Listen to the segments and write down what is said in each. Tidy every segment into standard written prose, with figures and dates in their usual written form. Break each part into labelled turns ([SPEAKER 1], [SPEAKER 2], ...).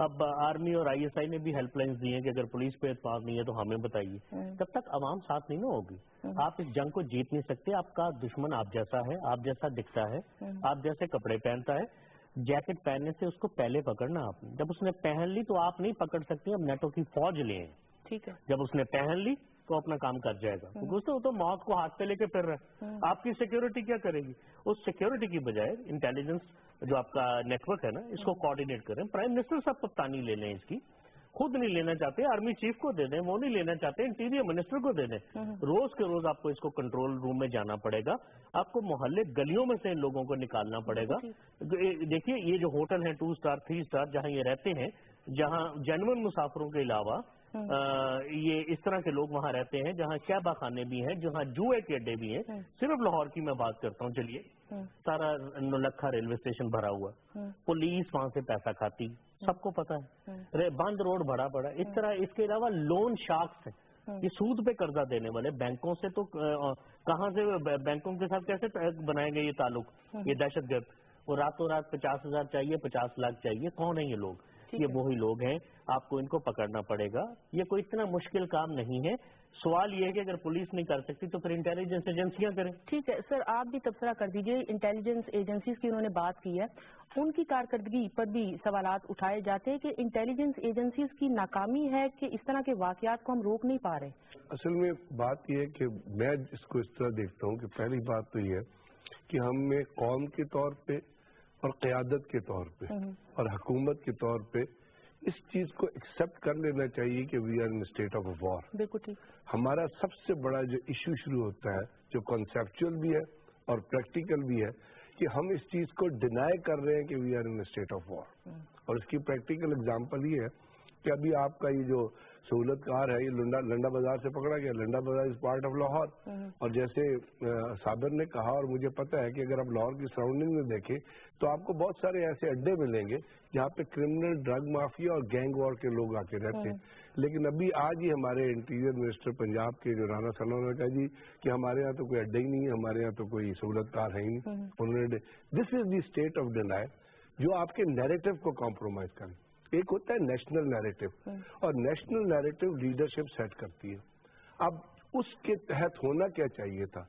[SPEAKER 1] اب آرمی اور ISI نے بھی ہیلپ لائنز دی ہیں کہ اگر پولیس پہ اعتماد نہیں ہے تو ہمیں بتائیے. جب تک عوام ساتھ نہیں نا ہوگی آپ اس جنگ کو جیت نہیں سکتے. آپ کا دشمن آپ جیسا ہے, آپ جیسا دکھتا ہے, آپ جیسے کپڑے پہنتا ہے. جیکٹ پہننے سے اس کو پہلے پکڑنا آپ نے, جب اس نے پہن لی تو آپ نہیں پکڑ سکتے. اب نیٹو کی فوج لیں,
[SPEAKER 2] ٹھیک ہے,
[SPEAKER 1] جب اس نے پہن لی تو اپنا کام کر جائے گا, کیونکہ وہ تو موت کو ہاتھ پہ لے کے پھر رہا ہے. آپ کی سیکیورٹی کیا کرے گی؟ اس سیکیورٹی کی بجائے انٹیلیجنس جو آپ کا نیٹ ورک ہے نا, اس کو کوآرڈینیٹ کریں. پرائم منسٹر صاحب کپتانی لے لیں اس کی, خود نہیں لینا چاہتے, آرمی چیف کو دے دیں, وہ نہیں لینا چاہتے, انٹیریئر منسٹر کو دے دیں. روز کے روز آپ کو اس کو کنٹرول روم میں جانا پڑے گا, آپ کو محلے گلیوں میں سے ان لوگوں کو نکالنا پڑے گا. دیکھیے یہ جو ہوٹل ہیں 2 اسٹار 3 اسٹار جہاں یہ رہتے ہیں, جہاں جینون مسافروں کے علاوہ یہ اس طرح کے لوگ وہاں رہتے ہیں, جہاں شہبہ خانے بھی ہیں, جہاں جوئے کے اڈے بھی ہیں. صرف لاہور کی میں بات کرتا ہوں, چلیے سارا نولکھا ریلوے اسٹیشن بھرا ہوا, پولیس وہاں سے پیسہ کھاتی, سب کو پتا ہے. بند روڈ بڑا بڑا. اس طرح اس کے علاوہ لون شارکس ہیں, یہ سود پہ قرضہ دینے والے. بینکوں سے تو کہاں سے, بینکوں کے ساتھ کیسے بنائیں گے یہ تعلق, یہ دہشت گرد. وہ راتوں رات 50,000 چاہیے, 50 لاکھ چاہیے. کون ہیں یہ لوگ؟ یہ وہی لوگ ہیں, آپ کو ان کو پکڑنا پڑے گا. یہ کوئی اتنا مشکل کام نہیں ہے. سوال یہ ہے کہ اگر پولیس نہیں کر سکتی تو پھر انٹیلیجنس ایجنسیاں کریں.
[SPEAKER 2] ٹھیک ہے سر, آپ بھی تبصرہ کر دیجئے. انٹیلیجنس ایجنسیز کی انہوں نے بات کی ہے, ان کی کارکردگی پر بھی سوالات اٹھائے جاتے ہیں کہ انٹیلیجنس ایجنسیز کی ناکامی ہے کہ اس طرح کے واقعات کو ہم روک نہیں پا رہے.
[SPEAKER 3] اصل میں بات یہ ہے کہ میں اس کو اس طرح دیکھتا ہوں کہ پہلی بات تو یہ ہے کہ ہمیں قوم کے طور پہ اور قیادت کے طور پہ اور حکومت کے طور پہ اس چیز کو ایکسپٹ کر لینا چاہیے کہ we are in state of war.
[SPEAKER 2] بالکل ٹھیک.
[SPEAKER 3] ہمارا سب سے بڑا جو ایشو شروع ہوتا ہے, جو کنسیپچل بھی ہے اور پریکٹیکل بھی ہے, کہ ہم اس چیز کو ڈینائی کر رہے ہیں کہ we are in state of war. اور اس کی پریکٹیکل اگزامپل یہ ہے کہ ابھی آپ کا یہ جو سہولت کار ہے, یہ لنڈا بازار سے پکڑا گیا. لنڈا بازار از پارٹ آف لاہور. اور جیسے صابر نے کہا, اور مجھے پتا ہے کہ اگر آپ لاہور کی سراؤنڈنگ میں دیکھیں تو آپ کو بہت سارے ایسے اڈے ملیں گے جہاں پہ کرمنل, ڈرگ مافیا اور گینگ وار کے لوگ آ کے رہتے ہیں. لیکن ابھی آج ہی ہمارے انٹیریئر منسٹر پنجاب کے جو رانا ثنا نے کہا جی کہ ہمارے یہاں تو کوئی اڈے ہی نہیں ہے, ہمارے یہاں تو کوئی سہولت کار ہے ہی نہیں. انہوں نے دس از دی اسٹیٹ آف ڈینائی جو آپ کے نیریٹو کو کمپرومائز کریں. ایک ہوتا ہے نیشنل نیریٹو, اور نیشنل نیریٹو لیڈرشپ سیٹ کرتی ہے. اب اس کے تحت ہونا کیا چاہیے تھا,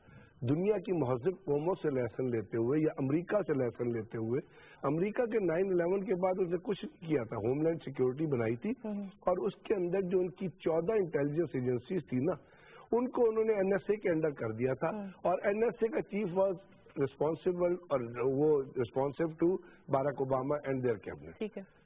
[SPEAKER 3] دنیا کی مہذب قوموں سے لیسن لیتے ہوئے یا امریکہ سے لیسن لیتے ہوئے. امریکہ کے 9/11 کے بعد اس نے کچھ کیا تھا, ہوم لینڈ سیکورٹی بنائی تھی, اور اس کے اندر جو ان کی 14 انٹیلیجنس ایجنسیز تھی نا, ان کو انہوں نے NSA کے انڈر کر دیا تھا. اور NSA کا چیف واز ریسپانسبل, اور وہ responsive to Barack Obama and their cabinet.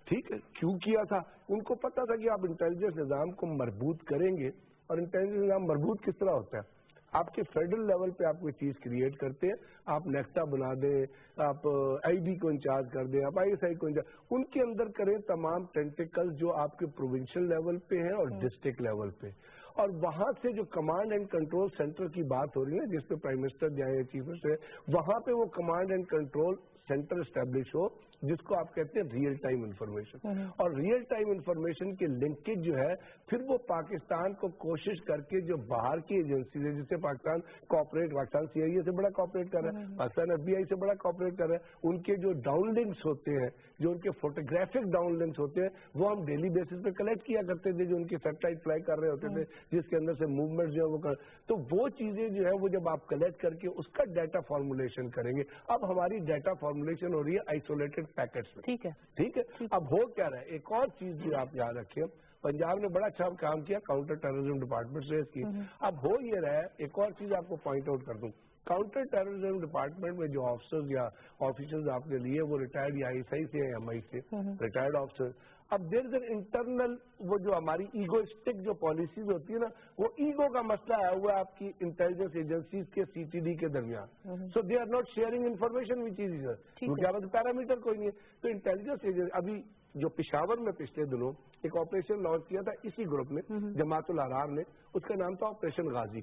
[SPEAKER 3] ٹھیک ہے, کیوں کیا تھا؟ ان کو پتا تھا کہ آپ انٹیلیجنس نظام کو مربوط کریں گے. اور انٹیلیجنس نظام مربوط کس طرح ہوتا ہے؟ آپ کے فیڈرل لیول پہ آپ کوئی چیز کریٹ کرتے ہیں, آپ نیکٹا بنا دیں, آپ IB کو انچارج کر دیں, آپ ISI کو انچارج, ان کے اندر کریں تمام ٹینٹیکل جو آپ کے پروونشل لیول پہ ہیں اور ڈسٹرکٹ لیول پہ. اور وہاں سے جو کمانڈ اینڈ کنٹرول سینٹر کی بات ہو رہی ہے, جس پہ پرائم منسٹر جائے, چیف منسٹر, وہاں پہ وہ command and control centre establish ہو, جس کو آپ کہتے ہیں ریئل ٹائم انفارمیشن. اور ریئل ٹائم انفارمیشن کے لنکیج جو ہے, پھر وہ پاکستان کو کوشش کر کے جو باہر کی ایجنسیز ہیں, جس سے پاکستان کوآپریٹ, پاکستان CIA سے بڑا کوآپریٹ کر رہا ہے, پاکستان FBI سے بڑا کوآپریٹ کر رہا ہے, ان کے جو ڈاؤن لنکس ہوتے ہیں, جو ان کے فوٹوگرافک ڈاؤن لنکس ہوتے ہیں, وہ ہم ڈیلی بیسس پہ کلیکٹ کیا کرتے تھے, جو ان کی سیٹلائٹ فلائی کر رہے ہوتے تھے, جس کے اندر سے موومنٹ جو ہے وہ تو وہ چیزیں جو ہے وہ جب آپ کلیکٹ کر کے اس کا ڈیٹا فارمولیشن کریں گے. اب ہماری ڈیٹا فارمولیشن ہو رہی ہے آئسولیٹڈ پیکٹس میں. ٹھیک ہے. اب ہو کیا رہا ہے, ایک اور چیز جو آپ یاد رکھیں, پنجاب نے بڑا اچھا کام کیا, کاؤنٹر ٹیررزم ڈپارٹمنٹ سے اس کی. اب ہو یہ رہا ہے, ایک اور چیز آپ کو پوائنٹ آؤٹ کر دوں, کاؤنٹر ٹیررزم ڈپارٹمنٹ میں جو آفیسرز یا آفیسرز آپ نے لیے وہ ریٹائرڈ یا ISI سے یا MI سے ریٹائرڈ آفیسر. اب دیر از این انٹرنل, وہ جو ہماری ایگوسٹک جو پالیسیز ہوتی ہے نا, وہ ایگو کا مسئلہ آیا ہوا ہے آپ کی انٹیلیجنس ایجنسیز کے CTD کے درمیان. So they are not sharing information which is, کیا پیرامیٹر کوئی نہیں ہے. تو انٹیلیجنس ایجنسی ابھی جو پشاور میں پچھلے دنوں ایک آپریشن لانچ کیا تھا اسی گروپ نے جماعت الاحرار نے, اس کا نام تھا آپریشن غازی.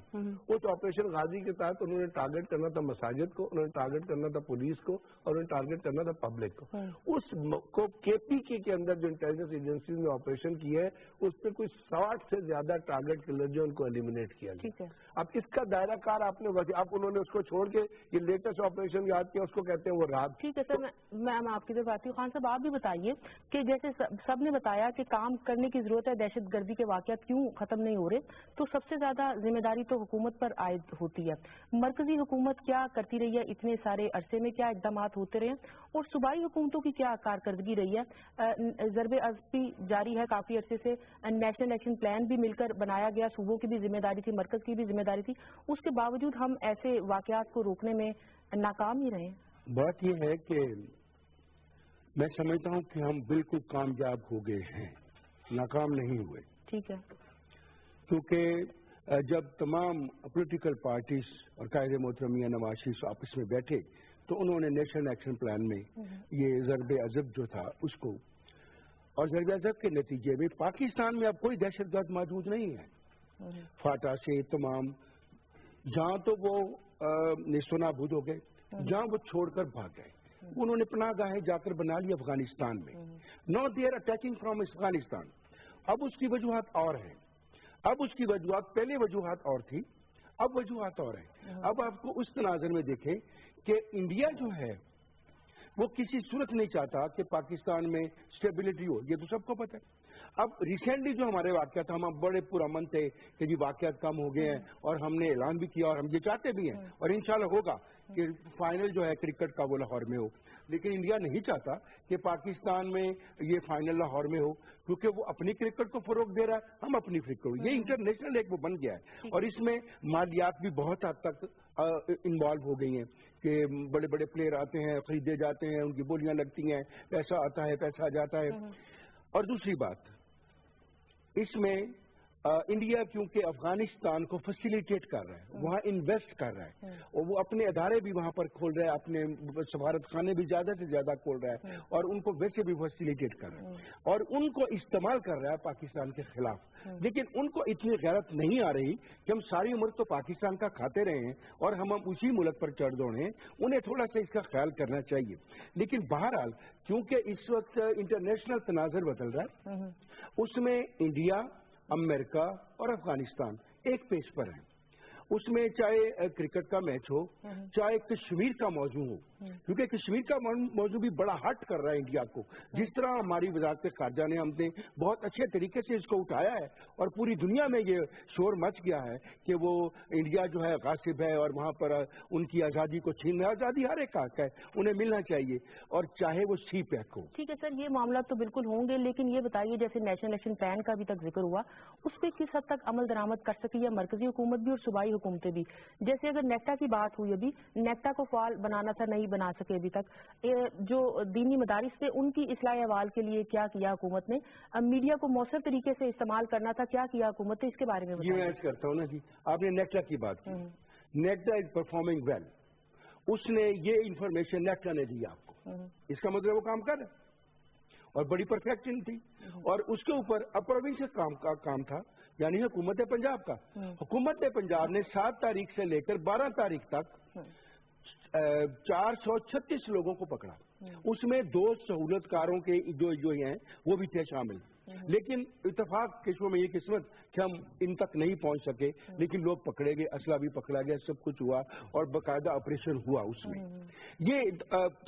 [SPEAKER 3] اس آپریشن غازی کے تحت انہوں نے ٹارگٹ کرنا تھا مساجد کو, انہوں نے ٹارگٹ کرنا تھا پولیس کو, اور انہوں نے ٹارگٹ کرنا تھا پبلک کو. اس کو KPK کے اندر جو انٹیلیجنس ایجنسیز نے آپریشن کیا ہے اس پہ کوئی 60 سے زیادہ ٹارگٹ کلر جو ان کو ایلیمنیٹ کیا گیا. اب اس کا دائرہ کار آپ نے اب انہوں نے اس کو چھوڑ کے یہ لیٹسٹ آپریشن یاد کیا, اس کو کہتے ہیں وہ رات.
[SPEAKER 2] ٹھیک ہے سر, میں آپ کی طرف آتی ہوں. خان صاحب آپ بھی بتائیے کہ جیسے سب نے بتایا کہ کام کرنے کی ضرورت ہے, دہشت گردی کے واقعات کیوں ختم نہیں ہو رہے, تو سب سے زیادہ ذمہ داری تو حکومت پر عائد ہوتی ہے. مرکزی حکومت کیا کرتی رہی ہے اتنے سارے عرصے میں, کیا اقدامات ہوتے رہے, اور صوبائی حکومتوں کی کیا کارکردگی رہی ہے؟ ضرب عضبی جاری ہے کافی عرصے سے, نیشنل ایکشن پلان بھی مل کر بنایا گیا, صوبوں کی بھی ذمہ داری تھی, مرکز کی بھی ذمہ داری تھی, اس کے باوجود ہم ایسے واقعات کو روکنے میں ناکام ہی رہے.
[SPEAKER 4] بات یہ ہے کہ میں سمجھتا ہوں کہ ہم بالکل کامیاب ہو گئے ہیں, ناکام نہیں ہوئے.
[SPEAKER 2] ٹھیک ہے.
[SPEAKER 4] کیونکہ جب تمام پولیٹیکل پارٹیز اور قائد محترم میاں نواز شریف آپس میں بیٹھے تو انہوں نے نیشنل ایکشن پلان میں یہ ضرب عضب جو تھا اس کو, اور ضرب عضب کے نتیجے میں پاکستان میں اب کوئی دہشت گرد موجود نہیں ہے. فاٹا سے تمام جہاں تو وہ نیست و نابود ہو گئے, جہاں وہ چھوڑ کر بھاگ گئے, انہوں نے پناہ گاہیں جا کر بنا لی افغانستان میں. No they are attacking from Afghanistan. اب اس کی وجوہات اور ہیں, اب اس کی وجوہات, پہلے وجوہات اور تھی, اب وجوہات اور ہیں. اب آپ کو اس تناظر میں دیکھیں کہ انڈیا جو ہے وہ کسی صورت نہیں چاہتا کہ پاکستان میں اسٹیبلٹی ہو, یہ تو سب کو پتہ ہے. اب ریسنٹلی جو ہمارے واقعات ہم بڑے پرامن تھے کہ جی واقعات کم ہو گئے ہیں, اور ہم نے اعلان بھی کیا اور ہم یہ چاہتے بھی ہیں, اور انشاءاللہ ہوگا کہ فائنل جو ہے کرکٹ کا وہ لاہور میں ہو. لیکن انڈیا نہیں چاہتا کہ پاکستان میں یہ فائنل لاہور میں ہو, کیونکہ وہ اپنی کرکٹ کو فروغ دے رہا ہے, ہم اپنی کرکٹ, یہ انٹرنیشنل ایک وہ بن گیا ہے. اور اس میں مالیات بھی بہت حد تک انوالو ہو گئی ہیں کہ بڑے بڑے پلیئر آتے ہیں, خریدے جاتے ہیں, ان کی بولیاں لگتی ہیں, پیسہ آتا ہے, پیسہ جاتا ہے. اور دوسری بات, اس میں انڈیا کیونکہ افغانستان کو فیسیلیٹیٹ کر رہا ہے, وہاں انویسٹ کر رہا ہے, اور وہ اپنے ادارے بھی وہاں پر کھول رہا ہے, اپنے سفارت خانے بھی زیادہ سے زیادہ کھول رہا ہے, اور ان کو ویسے بھی فیسیلیٹیٹ کر رہا ہے, اور ان کو استعمال کر رہا ہے پاکستان کے خلاف. لیکن ان کو اتنی غیرت نہیں آ رہی کہ ہم ساری عمر تو پاکستان کا کھاتے رہے ہیں اور ہم اسی ملک پر چڑھ دوڑے ہیں. انہیں تھوڑا سا اس کا خیال کرنا چاہیے. لیکن بہرحال کیونکہ اس وقت انٹرنیشنل تناظر بدل رہا ہے, اس میں انڈیا, امریکہ اور افغانستان ایک پیج پر ہیں. اس میں چاہے کرکٹ کا میچ ہو, چاہے کشمیر کا موضوع ہو, کیونکہ کشمیر کا موضوع بھی بڑا ہٹ کر رہا ہے انڈیا کو. جس طرح ہماری وزارت خارجہ نے ہم نے بہت اچھے طریقے سے اس کو اٹھایا ہے, اور پوری دنیا میں یہ شور مچ گیا ہے کہ وہ انڈیا جو ہے غاصب ہے, اور وہاں پر ان کی آزادی کو چھیننا, آزادی ہر ایک حق ہے, انہیں ملنا چاہیے, اور چاہے وہ سی پیک ہو.
[SPEAKER 2] ٹھیک ہے سر, یہ معاملات تو بالکل ہوں گے, لیکن یہ بتائیے جیسے نیشنل ایکشن پلان کا ابھی تک ذکر ہوا, اس پہ کس حد تک عمل درآمد کر سکی ہے مرکزی حکومت بھی اور صوبائی حکومتیں بھی؟ جیسے اگر نیکٹا کی بات ہوئی, ابھی نیکٹا کو فعال بنانا تھا, نہیں بنا سکے ابھی تک. جو دینی مدارس تھے ان کی اصلاح احوال کے لیے کیا کیا حکومت نے؟ میڈیا کو مؤثر طریقے سے استعمال کرنا تھا, کیا کیا حکومت نے, اس کے بارے میں
[SPEAKER 4] بتائیے. میں عرض کرتا ہوں نا جی, آپ نے نیکٹا کی بات کی, نیکٹا از پرفارمنگ ویل. اس نے یہ انفارمیشن نیکٹا نے دی آپ کو, اس کا مطلب وہ کام کر رہا ہے, اور بڑی پرفیکشن تھی. اور اس کے اوپر پروونشل کام تھا, یعنی حکومت پنجاب کا. حکومت پنجاب نے 7 تاریخ سے لے کر 12 تاریخ تک 436 لوگوں کو پکڑا. اس میں 2 سہولت کاروں کے جو ہیں وہ بھی تھے شامل. لیکن اتفاق کشموں میں یہ قسمت کہ ہم ان تک نہیں پہنچ سکے, لیکن لوگ پکڑے گئے, اسلحہ بھی پکڑا گیا, سب کچھ ہوا, اور باقاعدہ آپریشن ہوا اس میں. یہ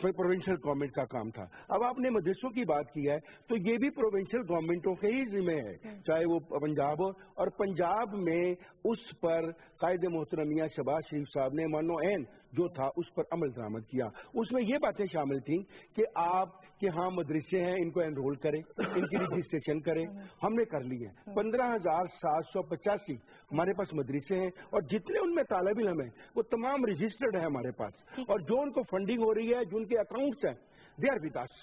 [SPEAKER 4] پروونشل گورنمنٹ کا کام تھا. اب آپ نے مدرسوں کی بات کی ہے, تو یہ بھی پروونشل گورنمنٹوں کے ہی ذمہ ہے, چاہے وہ پنجاب ہو. اور پنجاب میں اس پر قائد محترم میاں شہباز شریف صاحب نے مانو عین جو تھا اس پر عمل درآمد کیا. اس میں یہ باتیں شامل تھیں کہ آپ کے ہاں مدرسے ہیں, ان کو انرول کریں, ان کی رجسٹریشن کریں. ہم نے کر لی ہے. 15,785 ہمارے پاس مدرسے ہیں, اور جتنے ان میں طالب علم ہیں وہ تمام رجسٹرڈ ہیں ہمارے پاس, اور جو ان کو فنڈنگ ہو رہی ہے, جو ان کے اکاؤنٹس ہیں, they are with us.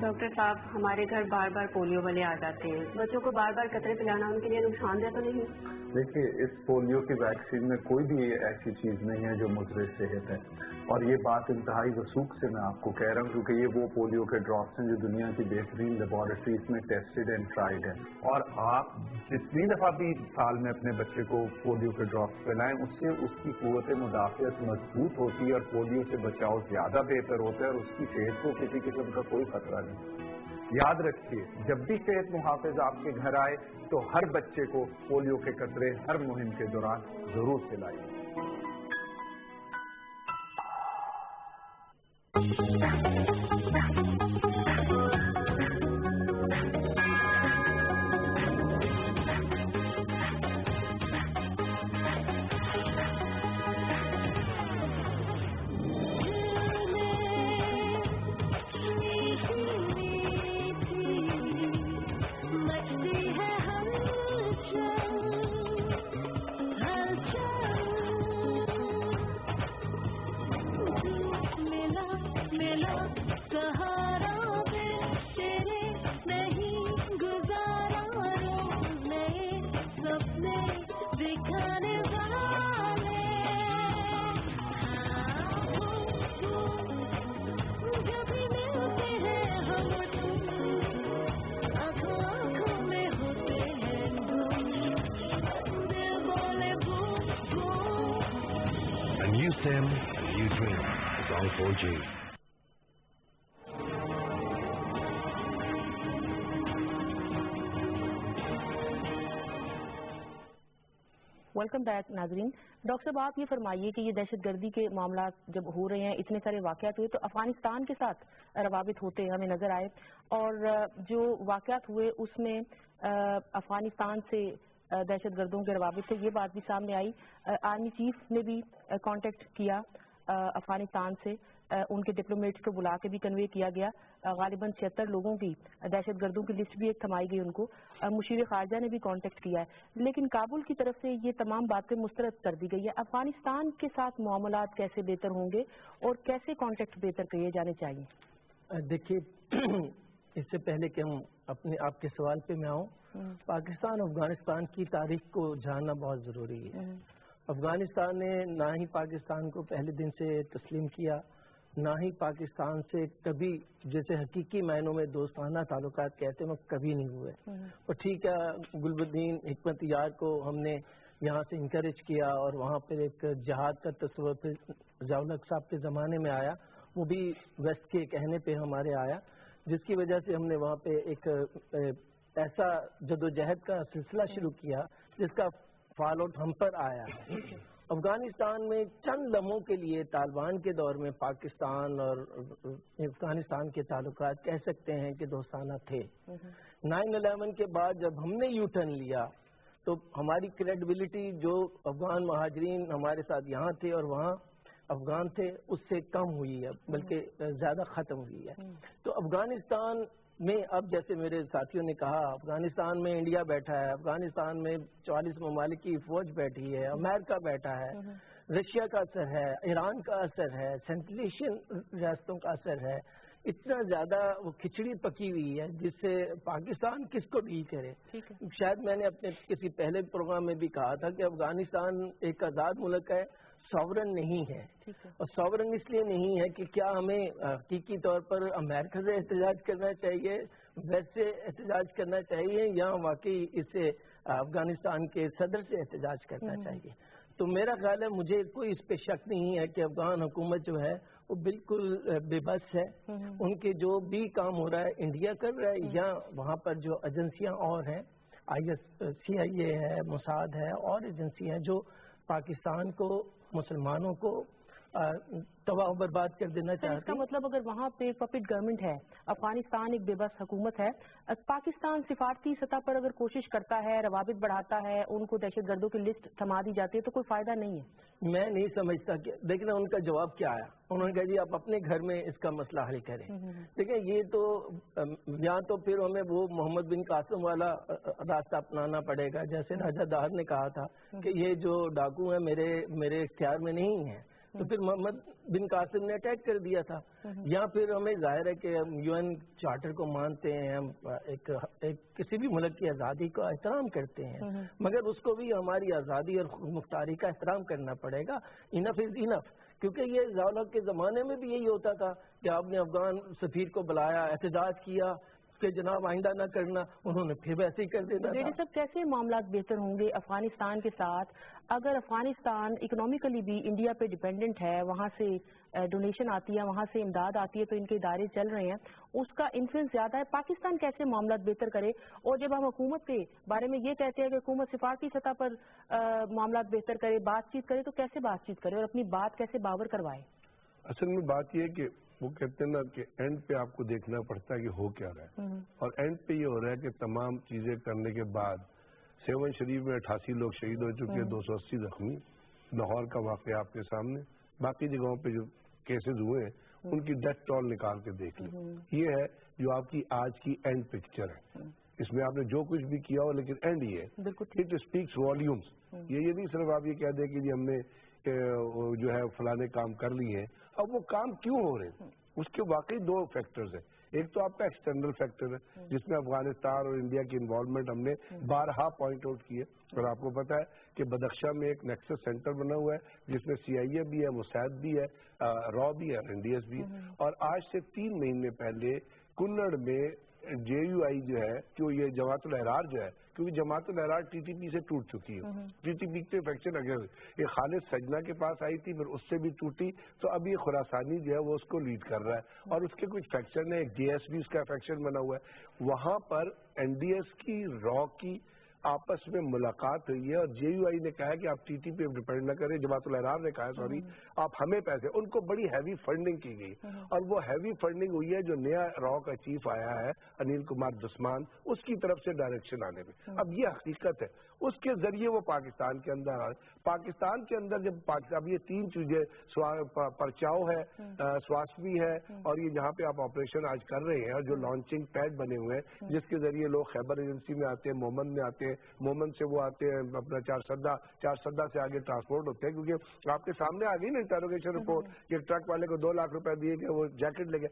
[SPEAKER 5] Doctor صاحب ہمارے گھر بار بار پولیو والے آ جاتے ہیں، بچوں کو بار بار قطرے پلانا ان کے لیے نقصان دہ تو نہیں؟
[SPEAKER 6] دیکھیے اس پولیو کی ویکسین میں کوئی بھی ایسی چیز نہیں ہے جو مضر صحت ہے، اور یہ بات انتہائی وثوق سے میں آپ کو کہہ رہا ہوں کیونکہ یہ وہ پولیو کے ڈراپس ہیں جو دنیا کی بہترین لیبارٹریز میں ٹیسٹڈ اینڈ ٹرائیڈ ہیں، اور آپ جتنی دفعہ بھی سال میں اپنے بچے کو پولیو کے ڈراپس پلائیں اس سے اس کی قوت مدافعت مضبوط ہوتی ہے اور پولیو سے بچاؤ زیادہ بہتر ہوتا ہے اور اس کی صحت کو کسی قسم کا کوئی خطرہ نہیں۔ یاد رکھیے جب بھی صحت محافظ آپ کے گھر آئے تو ہر بچے کو پولیو کے قطرے ہر مہم کے دوران ضرور پلائیے۔
[SPEAKER 7] New SIM, new dream. It's all 4G.
[SPEAKER 2] Welcome back ناظرین۔ ڈاکٹر صاحب آپ یہ فرمائیے کہ یہ دہشت گردی کے معاملات جب ہو رہے ہیں، اتنے سارے واقعات ہوئے تو افغانستان کے ساتھ روابط ہوتے ہمیں نظر آئے، اور جو واقعات ہوئے اس میں افغانستان سے دہشت گردوں کے روابط سے یہ بات بھی سامنے آئی۔ آرمی چیف نے بھی کانٹیکٹ کیا افغانستان سے، ان کے ڈپلومیٹس کو بلا کے بھی کنوے کیا گیا، غالباً 76 لوگوں کی دہشت گردوں کی لسٹ بھی ایک تھمائی گئی ان کو، مشیر خارجہ نے بھی کانٹیکٹ کیا ہے، لیکن کابل کی طرف سے یہ تمام باتیں مسترد کر دی گئی ہے۔ افغانستان کے ساتھ معاملات کیسے بہتر ہوں گے اور کیسے کانٹیکٹ بہتر کیے جانے چاہیے؟
[SPEAKER 8] دیکھیے اس سے پہلے کہ ہم اپنے آپ کے سوال پہ میں آؤں، پاکستان افغانستان کی تاریخ کو جاننا بہت ضروری ہے۔ افغانستان نے نہ ہی پاکستان کو پہلے دن سے تسلیم کیا، نہ ہی پاکستان سے کبھی جیسے حقیقی معنوں میں دوستانہ تعلقات کہتے ہیں وہ کبھی نہیں ہوئے۔ اور ٹھیک ہے گلبدین حکمت یار کو ہم نے یہاں سے انکریج کیا اور وہاں پہ ایک جہاد کا تصور ضیاء-ال-حق صاحب کے زمانے میں آیا، وہ بھی ویسٹ کے کہنے پہ ہمارے آیا، جس کی وجہ سے ہم نے وہاں پہ ایک ایسا جدوجہد کا سلسلہ شروع کیا جس کا فال آؤٹ ہم پر آیا ہے۔ افغانستان میں چند لمحوں کے لیے طالبان کے دور میں پاکستان اور افغانستان کے تعلقات کہہ سکتے ہیں کہ دوستانہ تھے۔ 9/11 کے بعد جب ہم نے یو ٹرن لیا تو ہماری کریڈیبلٹی جو افغان مہاجرین ہمارے ساتھ یہاں تھے اور وہاں افغان تھے اس سے کم ہوئی ہے، بلکہ زیادہ ختم ہوئی ہے۔ تو افغانستان میں اب جیسے میرے ساتھیوں نے کہا افغانستان میں انڈیا بیٹھا ہے، افغانستان میں 44 ممالک کی فوج بیٹھی ہے، امریکہ بیٹھا ہے، رشیا کا اثر ہے، ایران کا اثر ہے، سینٹرل ایشین ریاستوں کا اثر ہے، اتنا زیادہ وہ کھچڑی پکی ہوئی ہے جس سے پاکستان کس کو ڈیل کرے۔ شاید میں نے اپنے کسی پہلے پروگرام میں بھی کہا تھا کہ افغانستان ایک آزاد ملک ہے، ساورن نہیں ہے، اور ساورن اس لیے نہیں ہے کہ کیا ہمیں حقیقی طور پر امریکہ سے احتجاج کرنا چاہیے، ویسٹ سے احتجاج کرنا چاہیے، یا واقعی اس سے افغانستان کے صدر سے احتجاج کرنا چاہیے۔ تو میرا خیال ہے مجھے کوئی اس پہ شک نہیں ہے کہ افغان حکومت جو ہے وہ بالکل بے بس ہے، ان کے جو بھی کام ہو رہا ہے انڈیا کر رہا ہے، یا وہاں پر جو ایجنسیاں اور ہیں CIA ہے، موساد ہے، اور ایجنسی ہیں جو پاکستان کو مسلمانوں کو تباہ و برباد کر دینا چاہتے ہیں۔
[SPEAKER 2] اس کا مطلب اگر وہاں پہ پپٹ گورنمنٹ ہے، افغانستان ایک بے بس حکومت ہے، پاکستان سفارتی سطح پر اگر کوشش کرتا ہے، روابط بڑھاتا ہے، ان کو دہشت گردوں کی لسٹ تھما دی جاتی ہے تو کوئی فائدہ نہیں ہے؟
[SPEAKER 8] میں نہیں سمجھتا کہ دیکھنا ان کا جواب کیا آیا، انہوں نے کہا جی آپ اپنے گھر میں اس کا مسئلہ حل کریں۔ دیکھیں یہ تو یا تو پھر ہمیں وہ محمد بن قاسم والا راستہ اپنانا پڑے گا، جیسے راجہ دار نے کہا تھا کہ یہ جو ڈاکو ہیں میرے اختیار میں نہیں ہیں، تو پھر محمد بن قاسم نے اٹیک کر دیا تھا. یا پھر ہمیں ظاہر ہے کہ ہم یو این چارٹر کو مانتے ہیں, ہم ایک کسی بھی ملک کی آزادی کو احترام کرتے ہیں, مگر اس کو بھی ہماری آزادی اور خود مختاری کا احترام کرنا پڑے گا. انف از انف. کیونکہ یہ ضیاء کے زمانے میں بھی یہی ہوتا تھا کہ آپ نے افغان سفیر کو بلایا, احتجاج کیا کہ جناب آئندہ نہ کرنا, انہوں نے پھر ویسے ہی کر دینا تھا.
[SPEAKER 2] صاحب کیسے معاملات بہتر ہوں گے افغانستان کے ساتھ اگر افغانستان اکنامیکلی بھی انڈیا پہ ڈیپینڈنٹ ہے, وہاں سے ڈونیشن آتی ہے, وہاں سے امداد آتی ہے, تو ان کے ادارے چل رہے ہیں, اس کا انفلوئنس زیادہ ہے. پاکستان کیسے معاملات بہتر کرے؟ اور جب ہم حکومت کے بارے میں یہ کہتے ہیں کہ حکومت سفارتی سطح پر معاملات بہتر کرے, بات چیت کرے, تو کیسے بات چیت کرے اور اپنی بات کیسے باور کروائے؟
[SPEAKER 3] اصل میں بات یہ ہے کہ وہ کہتے ہیں نا کہ اینڈ پہ آپ کو دیکھنا پڑتا ہے کہ ہو کیا رہا ہے, اور اینڈ پہ یہ ہو رہا ہے کہ تمام چیزیں کرنے کے بعد 7 شریف میں 88 لوگ شہید ہو چکے ہیں, 280 زخمی, لاہور کا واقعہ آپ کے سامنے, باقی جگہوں پہ جو کیسز ہوئے ہیں ان کی ڈیتھ ٹول نکال کے دیکھ لیں. یہ ہے جو آپ کی آج کی اینڈ پکچر ہے. اس میں آپ نے جو کچھ بھی کیا ہو لیکن اینڈ یہ ہے, اٹ اسپیکس والیومس. یہ نہیں صرف آپ یہ کہہ دیں کہ جی ہم نے جو ہے فلانے کام کر لیے ہیں. اب وہ کام کیوں ہو رہے ہیں اس کے واقعی 2 فیکٹرز ہیں. ایک تو آپ کا ایکسٹرنل فیکٹر ہے جس میں افغانستان اور انڈیا کی انوالومنٹ ہم نے بارہا پوائنٹ آؤٹ کی ہے, اور آپ کو پتا ہے کہ بدخشاں میں ایک نیکسس سینٹر بنا ہوا ہے جس میں CIA بھی ہے, موساد بھی ہے, را بھی ہے, NDS بھی ہے. اور آج سے 3 مہینے پہلے کنڑ میں JUI جو ہے, جو یہ جماعت الاحرار جو ہے, کیونکہ جماعت الاحرار TTP سے ٹوٹ چکی ہے, TTP کے فیکشن اگر یہ خالد سجنا کے پاس آئی تھی پھر اس سے بھی ٹوٹی, تو اب یہ خراسانی جو ہے وہ اس کو لیڈ کر رہا ہے, اور اس کے کچھ فیکشن ہے, ایک JSB اس کا فیکشن بنا ہوا ہے. وہاں پر NDS کی را کی آپس میں ملاقات ہوئی ہے, اور JUI نے کہا کہ آپ TTP پہ ڈپینڈ نہ کریں, جماعت الاحرار نے کہا سوری آپ ہمیں پیسے, ان کو بڑی ہیوی فنڈنگ کی گئی, اور وہ ہیوی فنڈنگ ہوئی ہے جو نیا را کا چیف آیا ہے انیل کمار دسمان, اس کی طرف سے ڈائریکشن آنے میں. اب یہ حقیقت ہے, اس کے ذریعے وہ پاکستان کے اندر آئے. پاکستان کے اندر جب اب یہ 3 چیزیں پرچاؤ ہے, سواسوی ہے, اور یہ جہاں پہ آپ آپریشن آج کر رہے ہیں, اور جو لانچنگ پیڈ بنے ہوئے ہیں جس کے ذریعے لوگ خیبر ایجنسی میں آتے ہیں, مومن میں آتے ہیں, مومن سے وہ آتے ہیں اپنا چار سدہ سے آگے ٹرانسپورٹ ہوتے ہیں, کیونکہ آپ کے سامنے آ گئی نا انٹروگیشن رپورٹ کہ ٹرک والے کو 2 لاکھ روپے دیے کہ وہ جیکٹ لے گئے.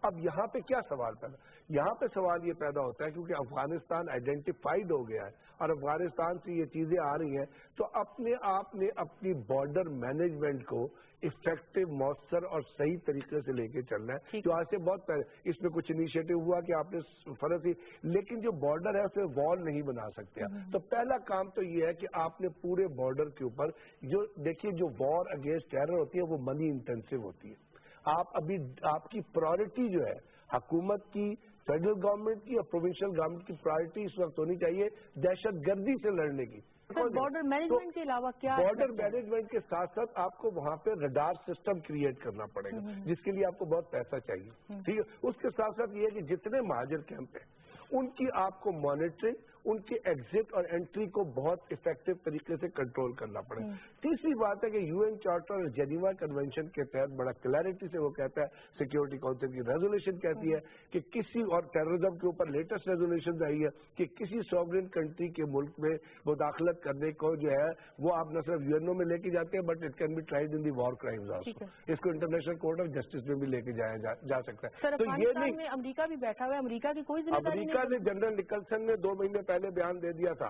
[SPEAKER 3] اب یہاں پہ کیا سوال پیدا, یہاں پہ سوال یہ پیدا ہوتا ہے کیونکہ افغانستان آئیڈینٹیفائڈ ہو گیا ہے اور افغانستان سے یہ چیزیں آ رہی ہیں, تو اپنے آپ نے اپنی بارڈر مینجمنٹ کو افیکٹو, مؤثر اور صحیح طریقے سے لے کے چلنا ہے. جو آج سے بہت پہلے اس میں کچھ انیشیٹو ہوا کہ آپ نے فرض ہی, لیکن جو بارڈر ہے اس میں وال نہیں بنا سکتے. تو پہلا کام تو یہ ہے کہ آپ نے پورے بارڈر کے اوپر جو دیکھیے, جو وار اگینسٹ ٹیرر ہوتی ہے وہ منی انٹینسو ہوتی ہے. آپ کی پرائرٹی جو ہے حکومت کی, فیڈرل گورنمنٹ کی اور پروونشل گورنمنٹ کی پرائرٹی اس وقت ہونی چاہیے دہشت گردی سے لڑنے کی.
[SPEAKER 2] بارڈر مینجمنٹ کے علاوہ کیا,
[SPEAKER 3] بارڈر مینجمنٹ کے ساتھ ساتھ آپ کو وہاں پہ ریڈار سسٹم کریٹ کرنا پڑے گا جس کے لیے آپ کو بہت پیسہ چاہیے. ٹھیک ہے, اس کے ساتھ ساتھ یہ ہے کہ جتنے مہاجر کیمپ ہیں ان کی آپ کو مانیٹرنگ, ان کے ایگزٹ اور انٹری کو بہت افیکٹو طریقے سے کنٹرول کرنا پڑے. تیسری بات ہے کہ UN چارٹر اور جنیوا کنونشن کے تحت بڑا کلیئرٹی سے وہ کہتا ہے, سیکورٹی کونسل کی ریزولوشن کہتی ہے کہ کسی, اور ٹیررزم کے اوپر لیٹسٹ ریزولوشن آئی ہے کہ کسی سوورن کنٹری کے ملک میں مداخلت کرنے کو جو ہے وہ آپ نہ صرف UNO میں لے کے جاتے ہیں but it can be tried in the war crimes also. اس کو انٹرنیشنل کورٹ آف جسٹس میں بھی لے کے جایا جا سکتا ہے.
[SPEAKER 2] تو یہ نہیں, امریکہ بھی بیٹھا ہوا ہے, امریکہ کی کوئی ذمہ داری نہیں.
[SPEAKER 3] امریکہ نے جنرل نکلسن نے 2 مہینے پہلے بیان دے دیا تھا.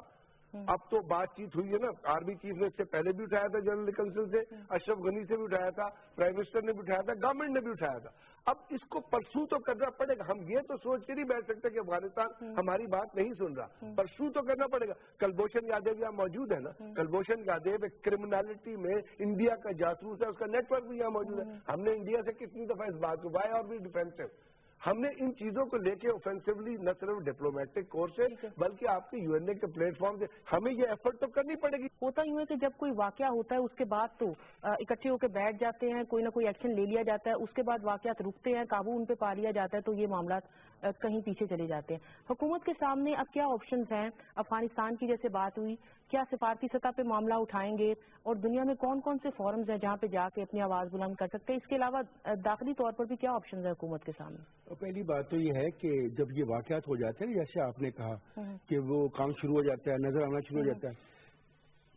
[SPEAKER 3] اب تو بات چیت ہوئی ہے نا, آرمی چیف نے اس سے پہلے بھی اٹھایا تھا جنرل نکلسن سے, اشرف غنی سے بھی اٹھایا تھا, پرائم منسٹر نے بھی اٹھایا تھا, گورنمنٹ نے بھی اٹھایا تھا. اب اس کو پرسو تو کرنا پڑے گا. ہم یہ تو سوچ کے نہیں بیٹھ سکتے کہ افغانستان ہماری بات نہیں سن رہا, پرسو تو کرنا پڑے گا. کلبھوشن یادیو یہاں موجود ہے نا, کلبھوشن یادیو ایک کرمنالٹی میں انڈیا کا جاسوس ہے, اس کا نیٹ ورک بھی یہاں موجود ہے. ہم نے انڈیا سے کتنی دفعہ اس بات کو, وائی اور بھی ڈیفینسو, ہم نے ان چیزوں کو لے کے اوفینسولی نہ صرف ڈپلومیٹک کورس سے بلکہ آپ کے UN کے پلیٹ فارم سے ہمیں یہ ایفرٹ تو کرنی پڑے گی.
[SPEAKER 2] ہوتا یوں ہے کہ جب کوئی واقعہ ہوتا ہے اس کے بعد تو اکٹھے ہو کے بیٹھ جاتے ہیں, کوئی نہ کوئی ایکشن لے لیا جاتا ہے, اس کے بعد واقعات رکتے ہیں, قابو ان پہ پا لیا جاتا ہے, تو یہ معاملات کہیں پیچھے چلے جاتے ہیں. حکومت کے سامنے اب کیا آپشنز ہیں؟ افغانستان کی جیسے بات ہوئی, کیا سفارتی سطح پہ معاملہ اٹھائیں گے, اور دنیا میں کون کون سے فورمز ہیں جہاں پہ جا کے اپنی آواز بلند کر سکتے ہیں؟ اس کے علاوہ داخلی طور پر بھی کیا آپشنز ہیں حکومت کے سامنے؟
[SPEAKER 4] پہلی بات تو یہ ہے کہ جب یہ واقعات ہو جاتے ہیں جیسے آپ نے کہا کہ وہ کام شروع ہو جاتا ہے, نظر آنا شروع ہو جاتا ہے,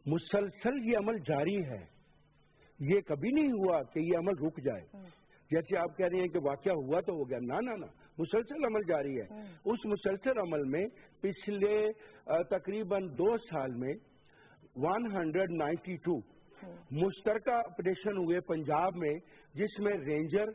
[SPEAKER 4] مسلسل یہ عمل جاری ہے. یہ کبھی نہیں ہوا کہ یہ عمل رک جائے. جیسے آپ کہہ رہے ہیں کہ واقعہ ہوا تو ہو گیا، نہ مسلسل عمل جاری ہے. اس مسلسل عمل میں پچھلے تقریباً 2 سال میں 192 مشترکہ آپریشن ہوئے پنجاب میں، جس میں رینجر،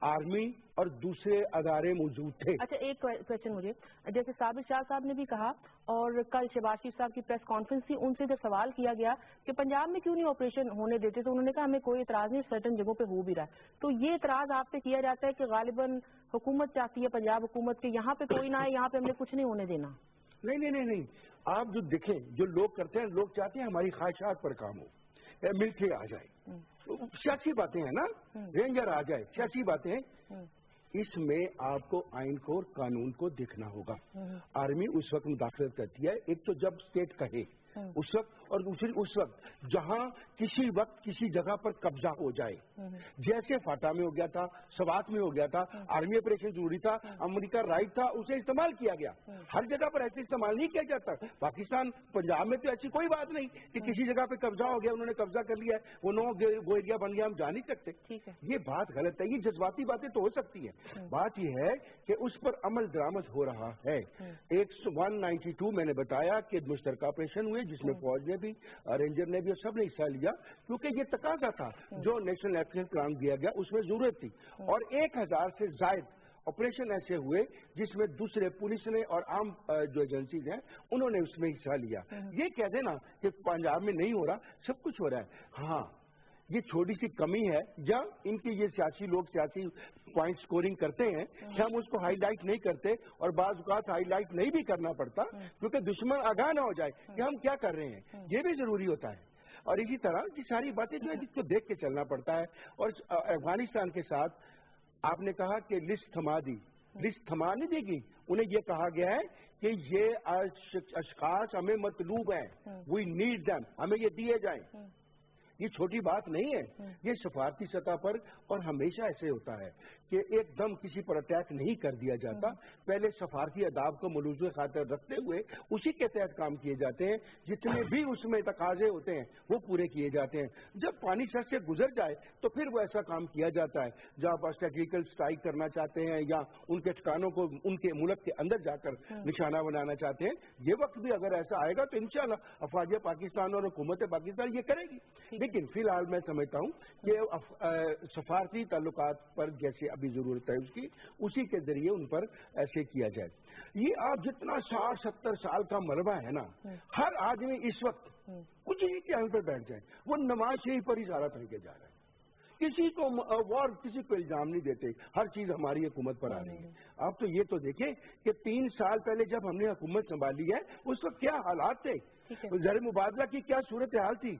[SPEAKER 4] آرمی اور دوسرے ادارے موجود تھے.
[SPEAKER 2] اچھا، ایک کوشچن مجھے، جیسے ثابت شاہ صاحب نے بھی کہا اور کل شہباز شریف صاحب کی پریس کانفرنس تھی، ان سے جب سوال کیا گیا کہ پنجاب میں کیوں نہیں آپریشن ہونے دیتے تو انہوں نے کہا ہمیں کوئی اعتراض نہیں، سرٹن جگہوں پہ ہو بھی رہا ہے. تو یہ اعتراض آپ پہ کیا جاتا ہے کہ غالباً حکومت چاہتی ہے، پنجاب حکومت کے یہاں پہ کوئی نہ آئے، یہاں پہ ہم نے کچھ نہیں ہونے دینا.
[SPEAKER 4] نہیں، آپ جو دیکھیں جو لوگ کرتے ہیں، لوگ چاہتے ہیں ہماری خواہشات پر کام ہو، ملٹری آ جائے، سیاسی باتیں ہیں نا، رینجر آ جائے، سیاسی باتیں ہیں. اس میں آپ کو آئین کو اور قانون کو دیکھنا ہوگا. آرمی اس وقت مداخلت کرتی ہے، ایک تو جب اسٹیٹ کہے اس وقت، اور دوسری اس وقت جہاں کسی وقت کسی جگہ پر قبضہ ہو جائے. جیسے فاٹا میں ہو گیا تھا، سوات میں ہو گیا تھا، آرمی آپریشن ضروری تھا، امریکہ رائٹ تھا، اسے استعمال کیا گیا. ہر جگہ پر ایسے استعمال نہیں کیا جاتا. پاکستان پنجاب میں تو ایسی کوئی بات نہیں کہ کسی جگہ پہ قبضہ ہو گیا، انہوں نے قبضہ کر لیا ہے، وہ وہ ایریا بن گیا، ہم جا نہیں سکتے. یہ بات غلط ہے. یہ جذباتی باتیں تو ہو سکتی ہیں، بات یہ ہے کہ اس پر عمل درآمد ہو رہا ہے. 192 میں نے بتایا کہ مشترکہ آپریشن ہوئے، جس میں فوج نے بھی، رینجر نے بھی، اور سب نے حصہ لیا، کیونکہ یہ تقاضا تھا جو نیشنل ایکشن پلان دیا گیا، اس میں ضرورت تھی. اور 1000 سے زائد آپریشن ایسے ہوئے جس میں دوسرے پولیس نے اور عام جو ایجنسیز ہیں انہوں نے اس میں حصہ لیا. یہ کہہ دینا کہ پنجاب میں نہیں ہو رہا، سب کچھ ہو رہا ہے. ہاں، یہ چھوٹی سی کمی ہے جہاں ان کے یہ سیاسی لوگ سیاسی پوائنٹ سکورنگ کرتے ہیں کہ ہم اس کو ہائی لائٹ نہیں کرتے، اور بعض اوقات ہائی لائٹ نہیں بھی کرنا پڑتا کیونکہ دشمن آگاہ نہ ہو جائے کہ ہم کیا کر رہے ہیں. یہ بھی ضروری ہوتا ہے. اور اسی طرح کی ساری باتیں جو ہے جس کو دیکھ کے چلنا پڑتا ہے. اور افغانستان کے ساتھ آپ نے کہا کہ لسٹ تھما دی، لسٹ تھما نہیں دے گی. انہیں یہ کہا گیا ہے کہ یہ اشخاص ہمیں مطلوب ہیں، وی نیڈ دیم، ہمیں یہ دیے جائیں. یہ چھوٹی بات نہیں ہے. یہ سفارتی سطح پر اور ہمیشہ ایسے ہوتا ہے کہ ایک دم کسی پر اٹیک نہیں کر دیا جاتا. پہلے سفارتی آداب کو ملوث خاطر رکھتے ہوئے اسی کے تحت کام کیے جاتے ہیں. جتنے بھی اس میں تقاضے ہوتے ہیں وہ پورے کیے جاتے ہیں. جب پانی سر سے گزر جائے تو پھر وہ ایسا کام کیا جاتا ہے جب اسٹریٹجیکل اسٹرائک کرنا چاہتے ہیں یا ان کے ٹھکانوں کو ان کے ملک کے اندر جا کر نشانہ بنانا چاہتے ہیں. یہ وقت بھی اگر ایسا آئے گا تو انشاءاللہ افواج پاکستان اور حکومت پاکستان یہ کرے گی. لیکن فی الحال میں سمجھتا ہوں کہ سفارتی تعلقات پر جیسے ابھی ضرورت ہے اس کی، اسی کے ذریعے ان پر ایسے کیا جائے. یہ آپ جتنا 60-70 سال کا ملبہ ہے نا، ہر آدمی اس وقت کچھ ہی ٹائم پہ بیٹھ جائے، وہ نواز شریف پر ہی سارا پھینکے کے جا رہا ہے. کسی کو کسی کو الزام نہیں دیتے، ہر چیز ہماری حکومت پر آ رہی ہے. آپ تو یہ تو دیکھیں کہ 3 سال پہلے جب ہم نے حکومت سنبھالی ہے اس وقت کیا حالات تھے، زر مبادلہ کی کیا صورتحال تھی،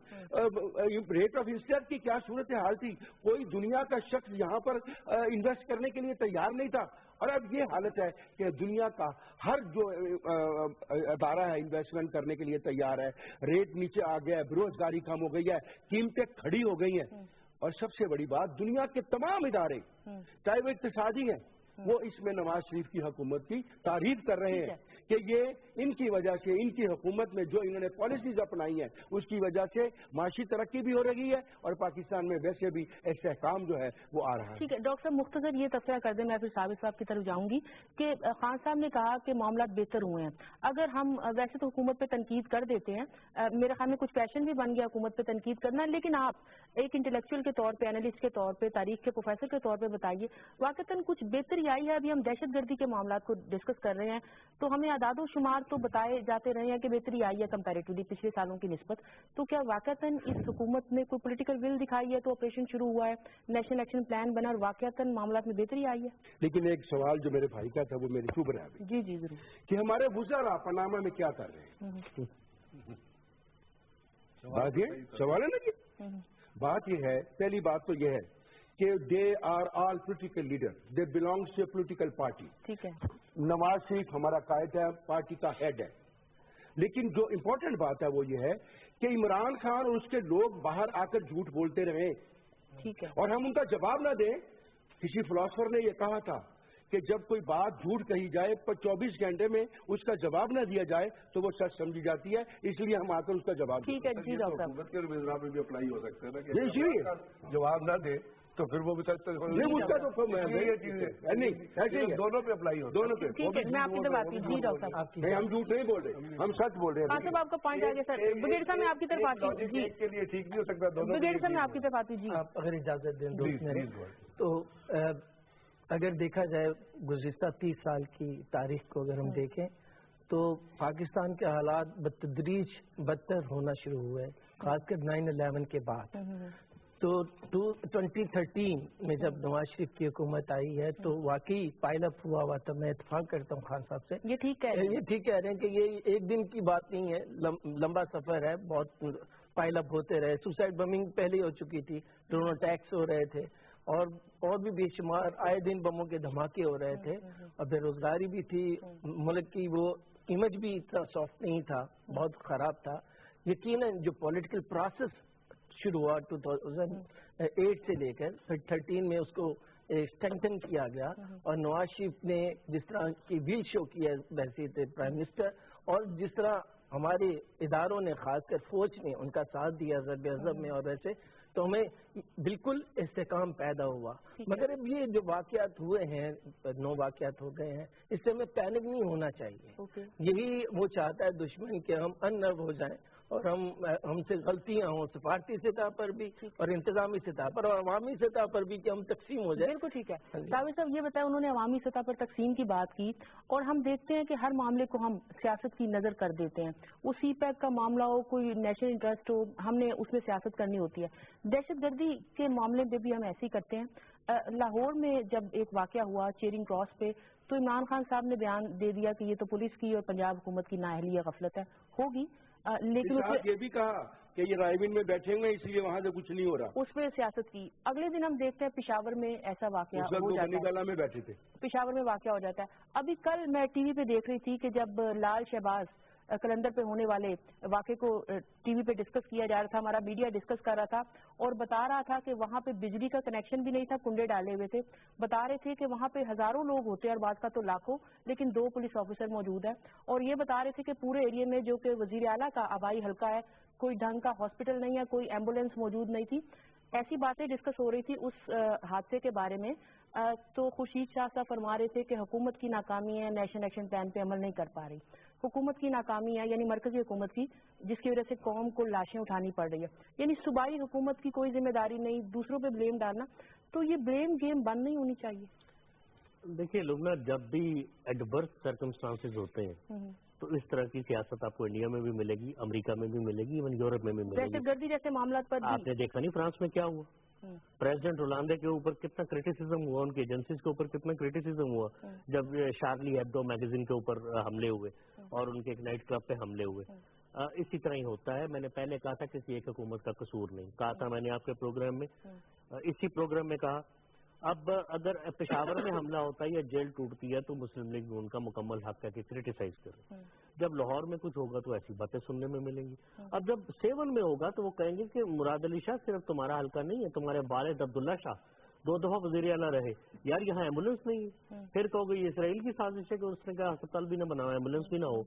[SPEAKER 4] ریٹ آف انٹرسٹ کی کیا صورتحال تھی. کوئی دنیا کا شخص یہاں پر انویسٹ کرنے کے لیے تیار نہیں تھا. اور اب یہ حالت ہے کہ دنیا کا ہر جو ادارہ ہے انویسٹمنٹ کرنے کے لیے تیار ہے. ریٹ نیچے آ گیا ہے، بے روزگاری کم ہو گئی ہے، قیمتیں کھڑی ہو گئی ہیں. اور سب سے بڑی بات، دنیا کے تمام ادارے چاہے وہ اقتصادی ہیں وہ اس میں نواز شریف کی حکومت کی تعریف کر رہے ہیں کہ یہ ان کی وجہ سے، ان کی حکومت میں جو انہوں نے پالیسیز اپنائی ہیں اس کی وجہ سے معاشی ترقی بھی ہو رہی ہے اور پاکستان میں ویسے بھی استحکام جو ہے وہ آ رہا ہے.
[SPEAKER 2] ٹھیک ہے ڈاکٹر صاحب، مختصر یہ تبصرہ کر دیں، میں پھر ثابت صاحب کی طرف جاؤں گی کہ خان صاحب نے کہا کہ معاملات بہتر ہوئے ہیں. اگر ہم ویسے تو حکومت پہ تنقید کر دیتے ہیں، میرے خیال میں کچھ فیشن بھی بن گیا حکومت پہ تنقید کرنا، لیکن آپ ایک انٹلیکچوئل کے طور پہ، اینالسٹ کے طور پہ، تاریخ کے پروفیسر کے طور پہ بتائیے واقعتاً کچھ بہتری آئی ہے؟ ابھی ہم دہشت گردی کے معاملات کو ڈسکس کر رہے ہیں تو ہمیں اعداد و شمار تو بتائے جاتے رہے ہیں کہ بہتری آئی ہے کمپیریٹیولی پچھلے سالوں کی نسبت. تو کیا واقعتاً اس حکومت نے کوئی پولیٹیکل ول دکھائی ہے تو آپریشن شروع ہوا ہے، نیشنل ایکشن پلان بنا اور واقعتاً معاملات میں بہتری آئی ہے؟
[SPEAKER 4] لیکن ایک سوال جو میرے بھائی کا تھا وہ میرے چوب رہا ہے.
[SPEAKER 2] جی ضرور.
[SPEAKER 4] کہ ہمارے وزراء پاناما میں کیا کر رہے ہیں؟ بات یہ سوال ہے نا جی. بات یہ ہے، پہلی بات تو یہ ہے کہ they are all political leader, they belongs to a political party.
[SPEAKER 2] ٹھیک ہے.
[SPEAKER 4] نواز شریف ہمارا قائد ہے، پارٹی کا ہیڈ ہے. لیکن جو امپورٹنٹ بات ہے وہ یہ ہے کہ عمران خان اور اس کے لوگ باہر آ کر جھوٹ بولتے رہے.
[SPEAKER 2] ٹھیک ہے.
[SPEAKER 4] اور ہم ان کا جواب نہ دیں. کسی فلاسفر نے یہ کہا تھا کہ جب کوئی بات جھوٹ کہی جائے پر 24 گھنٹے میں اس کا جواب نہ دیا جائے تو وہ سچ سمجھی جاتی ہے، اس لیے ہم آ کر اس کا جواب
[SPEAKER 2] ٹھیک ہے جی ڈاکٹر صاحب،
[SPEAKER 3] حکومت کے وزراء پہ بھی اپلائی ہو سکتا ہے نا کہ
[SPEAKER 4] اسی لیے
[SPEAKER 3] جواب نہ دے تو پھر وہ بھی سچ
[SPEAKER 4] نہیں اس کا تو نہیں ایسے ہی ہے،
[SPEAKER 3] دونوں پہ اپلائی ہو
[SPEAKER 4] دونوں پہ
[SPEAKER 2] ٹھیک ہے میں آپ کی طرف آتی ہوں جی ڈاکٹر صاحب،
[SPEAKER 4] نہیں ہم جھوٹ نہیں بول رہے، ہم سچ بول رہے ہیں۔
[SPEAKER 2] صاحب آپ کا پوائنٹ آ گیا سر، بگیڑ صاحب میں آپ کی طرف آتی ہوں جی،
[SPEAKER 3] ایک کے لیے ٹھیک نہیں ہو سکتا، دونوں
[SPEAKER 2] بگیڑ صاحب میں آپ کی طرف آتی ہوں جی۔
[SPEAKER 8] آپ اگر اجازت دیں دوست میرے،
[SPEAKER 3] پلیز
[SPEAKER 8] تو اگر دیکھا جائے گزشتہ 30 سال کی تاریخ کو اگر ہم دیکھیں تو پاکستان کے حالات بتدریج بدتر ہونا شروع ہوئے، خاص کر 9/11 کے بعد۔ تو 2013 میں جب نواز شریف کی حکومت آئی ہے تو واقعی پائل اپ ہوا تھا، میں اتفاق کرتا ہوں خان صاحب سے،
[SPEAKER 2] یہ ٹھیک ہے،
[SPEAKER 8] یہ ٹھیک کہہ رہے ہیں کہ یہ ایک دن کی بات نہیں ہے، لمبا سفر ہے، بہت پائل اپ ہوتے رہے، سوسائڈ بمنگ پہلے ہو چکی تھی، ڈرون اٹیکس ہو رہے تھے اور بھی بے شمار آئے دن بموں کے دھماکے ہو رہے تھے، اور بے روزگاری بھی تھی، ملک کی وہ امیج بھی اتنا سافٹ نہیں تھا، بہت خراب تھا۔ یقیناً جو پولیٹیکل پروسیس شروع ہوا 2008 سے لے کر پھر 13 میں اس کو اسٹرینتھن کیا گیا، اور نواز شریف نے جس طرح کی ویل شو کیا بحیثیت پرائم منسٹر، اور جس طرح ہمارے اداروں نے خاص کر فوج نے ان کا ساتھ دیا ضرب عضب میں، اور ویسے تو ہمیں بالکل استحکام پیدا ہوا۔ مگر اب یہ جو واقعات ہوئے ہیں، 9 واقعات ہو گئے ہیں، اس سے ہمیں پینک نہیں ہونا چاہیے۔ یہی وہ چاہتا ہے دشمن کہ ہم ان نرو ہو جائیں اور ہم سے غلطیاں ہوں، سفارتی سطح پر بھی اور انتظامی سطح پر اور عوامی سطح پر بھی، کہ ہم تقسیم ہو جائیں۔
[SPEAKER 2] بالکل ٹھیک ہے صاحب صاحب، یہ بتایا انہوں نے عوامی سطح پر تقسیم کی بات کی، اور ہم دیکھتے ہیں کہ ہر معاملے کو ہم سیاست کی نظر کر دیتے ہیں، وہ سی پیک کا معاملہ ہو، کوئی نیشنل انٹرسٹ ہو، ہم نے اس میں سیاست کرنی ہوتی ہے۔ دہشت گردی کے معاملے میں بھی ہم ایسے ہی کرتے ہیں۔ لاہور میں جب ایک واقعہ ہوا چیرنگ کراس پہ، تو عمران خان صاحب نے بیان دے دیا کہ یہ تو پولیس کی اور پنجاب حکومت کی نااہلی یا غفلت ہے، ہوگی، لیکن
[SPEAKER 4] یہ بھی کہا کہ یہ رائے میں بیٹھے ہوئے اس لیے وہاں سے کچھ نہیں ہو رہا،
[SPEAKER 2] اس پہ سیاست کی۔ اگلے دن ہم دیکھتے ہیں پشاور میں ایسا واقعہ ہو جاتا ہے،
[SPEAKER 4] گالا میں بیٹھے تھے،
[SPEAKER 2] پشاور میں واقعہ ہو جاتا ہے۔ ابھی کل میں ٹی وی پہ دیکھ رہی تھی کہ جب لال شہباز کلندر پہ ہونے والے واقعے کو ٹی وی پہ ڈسکس کیا جا رہا تھا، ہمارا میڈیا ڈسکس کر رہا تھا، اور بتا رہا تھا کہ وہاں پہ بجلی کا کنیکشن بھی نہیں تھا، کنڈے ڈالے ہوئے تھے، بتا رہے تھے کہ وہاں پہ ہزاروں لوگ ہوتے ہیں اور بعض کا تو لاکھوں، لیکن 2 پولیس آفیسر موجود ہیں، اور یہ بتا رہے تھے کہ پورے ایریے میں جو کہ وزیر اعلیٰ کا آبائی حلقہ ہے، کوئی ڈھنگ کا ہاسپٹل نہیں ہے، کوئی ایمبولینس موجود نہیں تھی۔ ایسی باتیں ڈسکس ہو رہی تھی اس حادثے کے بارے میں، تو خورشید شاہ صاحب فرما رہے تھے کہ حکومت کی ناکامی ہے، نیشنل ایکشن پلان پہ عمل نہیں کر پا رہی، حکومت کی ناکامی ہے، یعنی مرکزی حکومت کی، جس کی وجہ سے قوم کو لاشیں اٹھانی پڑ رہی ہے، یعنی صوبائی حکومت کی کوئی ذمہ داری نہیں، دوسروں پہ بلیم ڈالنا، تو یہ بلیم گیم بند نہیں ہونی چاہیے۔
[SPEAKER 1] دیکھیے لبنہ، جب بھی ایڈورس سرکمسٹانسز ہوتے ہیں تو اس طرح کی سیاست آپ کو انڈیا میں بھی ملے گی، امریکہ میں بھی ملے گی، ایون یورپ میں بھی ملے گی۔
[SPEAKER 2] دہشت گردی جیسے معاملات پر
[SPEAKER 1] آپ نے دیکھا نہیں فرانس میں کیا ہوا، پریزیڈنٹ ہولاندے کے اوپر کتنا کریٹیسزم ہوا، ان کی ایجنسیز کے اوپر کتنا کریٹیسزم ہوا جب شارلی ہیبڈو میگزین کے اوپر حملے ہوئے اور ان کے ایک نائٹ کلب پہ حملے ہوئے۔ اسی طرح ہی ہوتا ہے۔ میں نے پہلے کہا تھا کسی ایک حکومت کا قصور نہیں، کہا تھا میں نے آپ کے پروگرام میں، اسی پروگرام میں کہا۔ اب اگر پشاور میں حملہ ہوتا ہے یا جیل ٹوٹتی ہے تو مسلم لیگ ان کا مکمل حق ہے کہ کریٹیسائز کرے، جب لاہور میں کچھ ہوگا تو ایسی باتیں سننے میں ملیں گی۔ اب جب 7 میں ہوگا تو وہ کہیں گے کہ مراد علی شاہ صرف تمہارا حلقہ نہیں ہے، تمہارے والد عبداللہ شاہ 2 دفعہ وزیر اعلیٰ رہے، یار یہاں ایمبولینس نہیں ہے، پھر کہو گے یہ اسرائیل کی سازش ہے کہ اس نے کہا ہسپتال بھی نہ بنا، ایمبولینس بھی نہ ہو۔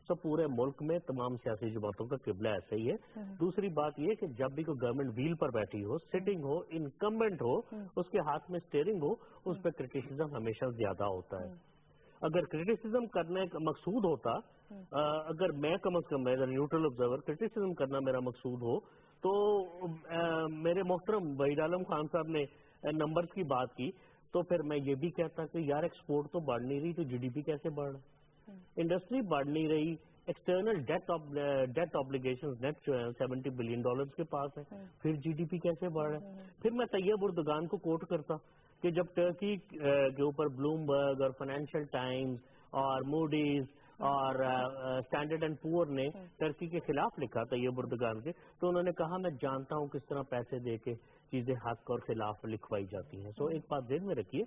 [SPEAKER 1] تو پورے ملک میں تمام سیاسی جماعتوں کا قبلہ ایسا ہی ہے۔ دوسری بات یہ کہ جب بھی کوئی گورنمنٹ ویل پر بیٹھی ہو، سٹنگ ہو، انکمبنٹ ہو، اس کے ہاتھ میں اسٹیئرنگ ہو، اس پہ کرٹیسزم ہمیشہ زیادہ ہوتا ہے۔ اگر کرٹیسزم کرنے کا مقصود ہوتا، اگر میں کم از کم as a neutral observer criticism کرنا میرا مقصود ہو، تو میرے محترم وحید عالم خان صاحب نے نمبرز کی بات کی، تو پھر میں یہ بھی کہتا کہ یار ایکسپورٹ تو بڑھ نہیں رہی تو جی ڈی پی کیسے بڑھ رہا، انڈسٹری بڑھ نہیں رہی، external debt obligation net $70 billion کے پاس ہے، پھر جی ڈی پی کیسے بڑھ رہا ہے؟ پھر میں طیب اردگان کو کوٹ کرتا کہ جب ٹرکی کے اوپر بلومبرگ اور فائنینشیل ٹائمز اور موڈیز اور اسٹینڈرڈ اینڈ پور نے ٹرکی کے خلاف لکھا طیب اردگان کے، تو انہوں نے کہا میں جانتا ہوں کس طرح پیسے دے کے چیزیں حق اور خلاف لکھوائی جاتی ہیں۔ سو ایک بات ذہن میں رکھیے،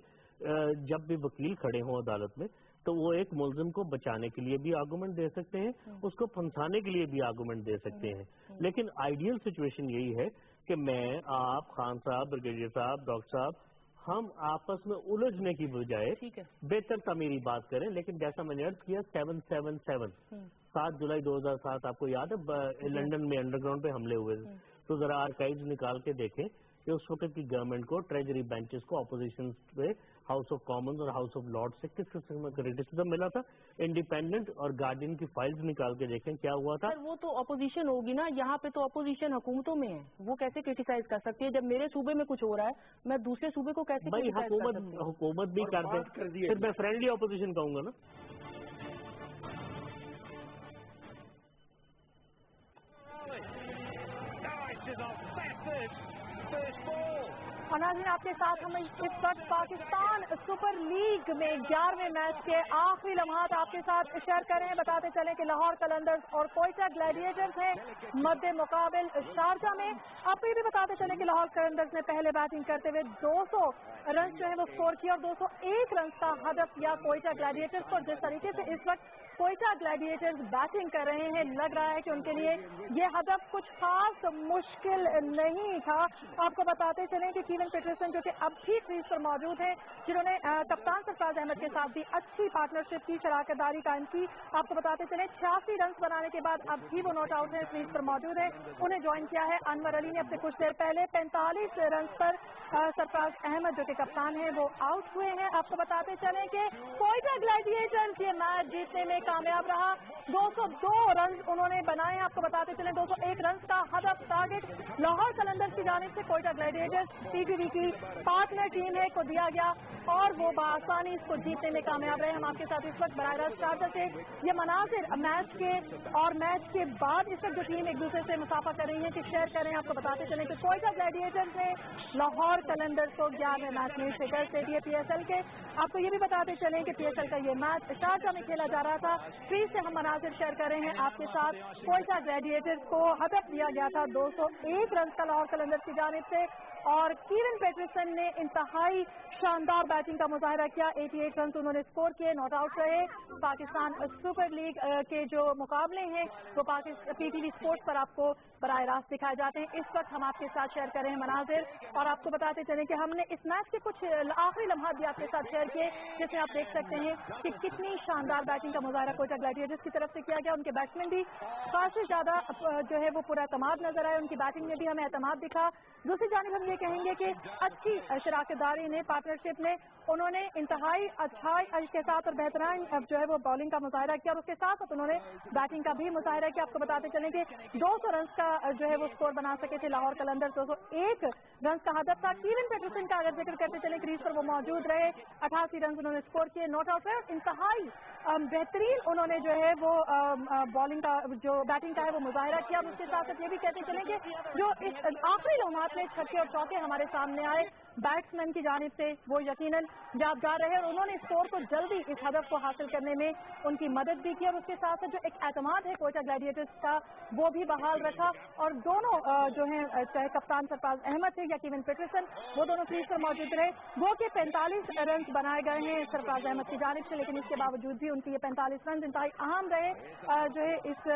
[SPEAKER 1] جب بھی وکیل کھڑے ہوں عدالت میں تو وہ ایک ملزم کو بچانے کے لیے بھی آرگومنٹ دے سکتے ہیں، اس کو پھنسانے کے لیے بھی آرگومنٹ دے سکتے ہیں، لیکن آئیڈیل سچویشن یہی ہے کہ میں، آپ، خان صاحب، بریگیڈیئر صاحب، ڈاکٹر صاحب، ہم آپس میں الجھنے کی بجائے بہتر تعمیری بات کریں. لیکن جیسا میں نے عرض کیا 7/7/7 7 جولائی 2007 آپ کو یاد ہے لنڈن میں انڈر گراؤنڈ پہ حملے ہوئے تھے. تو ذرا آرکائیوز نکال کے دیکھیں کہ اس وقت کی گورنمنٹ کو ٹریجری بینچز کو اپوزیشن پہ ہاؤس آف کامنز اور ہاؤس آف لارڈ سے کس قسم کا کریٹیسزم ملا تھا. انڈیپینڈنٹ اور گارڈین کی فائلز نکال کے دیکھیں کیا ہوا تھا.
[SPEAKER 2] وہ تو اپوزیشن ہوگی نا, یہاں پہ تو اپوزیشن حکومتوں میں ہے, وہ کیسے کرٹیسائز کر سکتی ہے؟ جب میرے صوبے میں کچھ ہو رہا ہے میں دوسرے صوبے کو کیسے کرٹیسائز کر سکتی ہوں؟
[SPEAKER 1] حکومت بھی کر دے, پھر میں فرینڈلی اپوزیشن کہوں گا نا.
[SPEAKER 9] اور ناظرین آپ کے ساتھ ہم اس وقت پاکستان سپر لیگ میں 11ویں میچ کے آخری لمحات آپ کے ساتھ شیئر کر رہے ہیں. بتاتے چلیں کہ لاہور قلندرز اور کوئٹہ گلیڈیٹرز ہیں مد مقابل شارجہ میں. آپ کو یہ بھی بتاتے چلیں کہ لاہور قلندرز نے پہلے بیٹنگ کرتے ہوئے 200 رنز جو ہے وہ اسکور کیا اور 201 رنز کا ہدف کیا کوئٹہ گلیڈیٹرز کو. جس طریقے سے اس وقت کوئٹہ گلیڈیٹرز بیٹنگ کر رہے ہیں لگ رہا ہے کہ ان کے لیے یہ ہدف کچھ خاص مشکل نہیں تھا. آپ کو بتاتے چلیں کہ کیون پیٹرسن جو کہ اب بھی کریز پر موجود ہیں, جنہوں نے کپتان سرفراز احمد کے ساتھ بھی اچھی پارٹنرشپ کی, شراکت داری قائم کی. آپ کو بتاتے چلیں 86 رنز بنانے کے بعد اب بھی وہ ناٹ آؤٹ ہیں, کریز پر موجود ہیں. انہیں جوائن کیا ہے انور علی نے اب سے کچھ دیر پہلے. 45 رنز پر سرفراز احمد جو کہ کپتان ہیں وہ آؤٹ ہوئے ہیں. آپ کو بتاتے چلیں کہ کوئٹہ گلیڈیٹرز یہ میچ جیتنے میں کامیاب رہا. 202 رنز انہوں نے بنائے. آپ کو بتاتے چلیں 201 رنز کا ہدف ٹارگٹ لاہور قلندرز کی جانب سے Quetta gladiators T T V کی پارٹنر ٹیم ہے کو دیا گیا اور وہ بآسانی اس کو جیتنے میں کامیاب رہے. ہم آپ کے ساتھ اس وقت براہ راست شارجہ سے یہ مناظر میچ کے اور میچ کے بعد اس وقت جو ٹیم ایک دوسرے سے مسافہ کر رہی ہے کہ شیئر کر رہے ہیں. آپ کو بتاتے چلیں کہ کوئٹہ گلیڈیٹرز نے لاہور قلندرز کو 11ویں میچ میں شکست دے دی ہے پی ایس ایل کے. آپ کو یہ بھی بتاتے چلیں کہ پی ایس ایل کا یہ میچ شارجہ میں کھیلا جا رہا تھا. کریز سے ہم مناظر شیئر کر رہے ہیں آپ کے ساتھ. کوئٹہ گلیڈیٹرز کو ہدف دیا گیا تھا 201 رنز کا لاہور قلندرز کی جانب سے اور کیون پیٹرسن نے انتہائی شاندار بیٹنگ کا مظاہرہ کیا. 88 رنز انہوں نے اسکور کیے, ناٹ آؤٹ رہے. پاکستان سپر لیگ کے جو مقابلے ہیں وہ پی ٹی وی اسپورٹس پر آپ کو براہ راست دکھائے جاتے ہیں. اس وقت ہم آپ کے ساتھ شیئر کر رہے ہیں مناظر اور آپ کو بتاتے چلیں کہ ہم نے اس میچ کے کچھ آخری لمحات بھی آپ کے ساتھ شیئر کیے جس میں آپ دیکھ سکتے ہیں کہ کتنی شاندار بیٹنگ کا مظاہرہ کوئٹہ گلیڈیٹرز کی طرف سے کیا گیا. ان کے بیٹسمین بھی کافی زیادہ جو ہے وہ پورا اعتماد نظر آئے. ان کی بیٹنگ میں بھی ہمیں اعتماد دکھا. دوسری جانب ہم یہ کہیں گے کہ اچھی شراکت داری نے پارٹنرشپ میں انہوں نے انتہائی اچھائی کے ساتھ اور بہترین جو ہے وہ بالنگ کا مظاہرہ کیا اور اس کے ساتھ انہوں نے بیٹنگ کا بھی مظاہرہ کیا. آپ کو بتاتے چلیں کہ 200 رنز کا جو ہے وہ اسکور بنا سکے تھے لاہور قلندرز. 201 رنز کا ہدف تھا. کیون پیٹرسن کا اگر ذکر کرتے چلیں کریز پر وہ موجود رہے. 88 رنز انہوں نے اسکور کیے, ناٹ آؤٹ رہے. انتہائی بہترین انہوں نے جو ہے وہ بالنگ کا جو بیٹنگ کا ہے وہ مظاہرہ کیا. اور اس کے ساتھ یہ بھی کہتے چلیں کہ جو اس آخری لمحات میں چھکے اور چوکے ہمارے سامنے آئے بیٹسمین کی جانب سے وہ یقیناً یادگار رہے اور انہوں نے اسکور کو جلدی اس ہدف کو حاصل کرنے میں ان کی مدد بھی کی. اور اس کے ساتھ جو ایک اعتماد ہے کوئٹہ گلیڈیٹرز کا وہ بھی بحال رکھا. اور دونوں جو ہیں چاہے کپتان سرفراز احمد تھے یا کیون پیٹرسن وہ دونوں کریز پر موجود رہے. وہ کہ 45 رنز بنائے گئے ہیں سرفراز احمد کی جانب سے, لیکن اس کے باوجود بھی ان کی یہ 45 رنز انتہائی اہم رہے جو ہے اس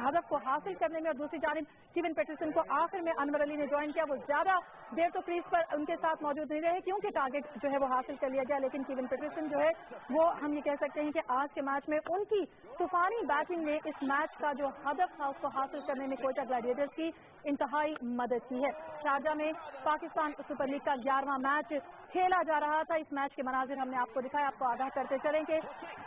[SPEAKER 9] ہدف کو حاصل کرنے میں. اور دوسری جانب کیون پیٹرسن کو آخر میں انور علی نے جوائن کیا. وہ زیادہ دیر تو کریز پر ان کے ساتھ موجود نہیں رہے کیونکہ ٹارگٹ جو ہے وہ حاصل کر لیا گیا, لیکن کیون پیٹرسن جو ہے وہ ہم یہ کہہ سکتے ہیں کہ آج کے میچ میں ان کی طوفانی بیٹنگ نے اس میچ کا جو ہدف تھا اس کو حاصل کرنے میں کوئٹہ گلیڈیٹرز کی انتہائی مدد کی ہے. شارجہ میں پاکستان سپر لیگ کا 11واں میچ کھیلا جا رہا تھا. اس میچ کے مناظر ہم نے آپ کو دکھایا. آپ کو آگاہ کرتے چلیں کہ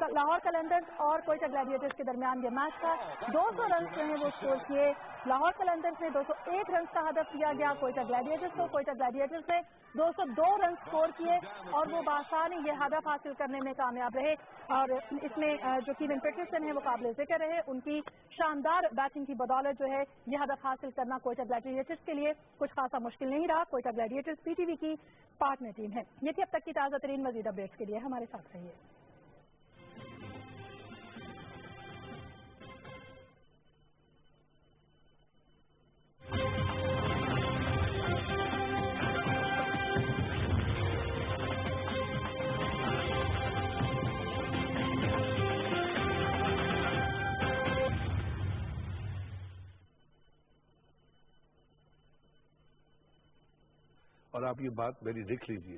[SPEAKER 9] لاہور قلندرز اور کوئٹہ گلیڈیٹرز کے درمیان یہ میچ تھا. 200 رنز جو ہیں وہ اسکور کیے. لاہور قلندرز نے 201 رنز کا ہدف دیا گیا کوئٹہ گلیڈیٹرز کو. کوئٹہ گلیڈیٹرز نے 202 رنز اسکور کیے اور وہ بآسانی یہ ہدف حاصل کرنے میں کامیاب رہے. اور اس میں جو کیون پیٹرسن ہے وہ قابل ذکر رہے. ان کی شاندار بیٹنگ کی بدولت جو ہے یہ ہدف حاصل کرنا کوئٹہ گلیڈیٹرز کے لیے کچھ خاصا مشکل نہیں رہا. Quetta gladiators P T V کی پارٹنر ٹیم ہے. یہ تھی اب تک کی تازہ ترین مزید اپڈیٹس کے لیے ہمارے ساتھ رہیے.
[SPEAKER 3] اور آپ یہ بات میری لکھ لیجئے,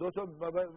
[SPEAKER 3] 200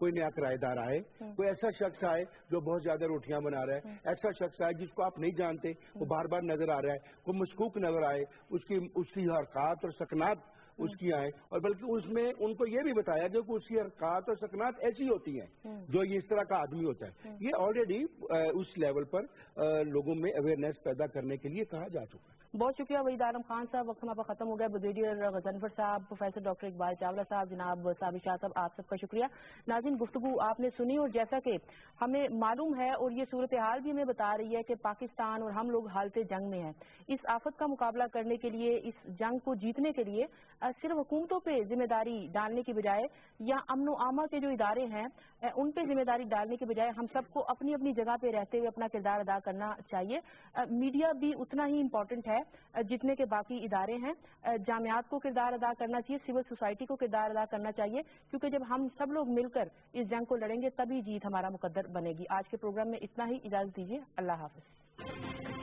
[SPEAKER 4] کوئی نیا کرایہ آئے, کوئی ایسا شخص آئے جو بہت زیادہ روٹیاں بنا رہا ہے, ایسا شخص آئے جس کو آپ نہیں جانتے, وہ بار بار نظر آ رہا ہے, کوئی مشکوک نظر آئے, اس کی حرکات اور سکنات اس کی آئے, اور بلکہ اس میں ان کو یہ بھی بتایا گیا کہ اس کی حرکات اور سکنات ایسی ہوتی ہیں جو یہ اس طرح کا آدمی ہوتا ہے. یہ آلریڈی اس لیول پر لوگوں میں اویئرنیس پیدا کرنے کے لیے کہا جا چکا ہے.
[SPEAKER 2] بہت شکریہ وحید عالم خان صاحب. وقت ہمارا ختم ہو گیا. بریگیڈیئر غضنفر صاحب, پروفیسر ڈاکٹر اقبال چاولہ صاحب, جناب صابر شاہ صاحب, آپ سب کا شکریہ. ناظرین, گفتگو آپ نے سنی, اور جیسا کہ ہمیں معلوم ہے اور یہ صورتحال بھی ہمیں بتا رہی ہے کہ پاکستان اور ہم لوگ حالت جنگ میں ہیں. اس آفت کا مقابلہ کرنے کے لیے, اس جنگ کو جیتنے کے لیے صرف حکومتوں پہ ذمہ داری ڈالنے کی بجائے, یا امن و امان کے جو ادارے ہیں ان پہ ذمہ داری ڈالنے کی بجائے, ہم سب کو اپنی اپنی جگہ پہ رہتے ہوئے اپنا کردار ادا کرنا چاہیے. میڈیا بھی اتنا ہی امپورٹنٹ ہے جتنے کے باقی ادارے ہیں. جامعات کو کردار ادا کرنا چاہیے, سول سوسائٹی کو کردار ادا کرنا چاہیے, کیونکہ جب ہم سب لوگ مل کر اس جنگ کو لڑیں گے تبھی جیت ہمارا مقدر بنے گی. آج کے پروگرام میں اتنا ہی. اجازت دیجیے. اللہ حافظ.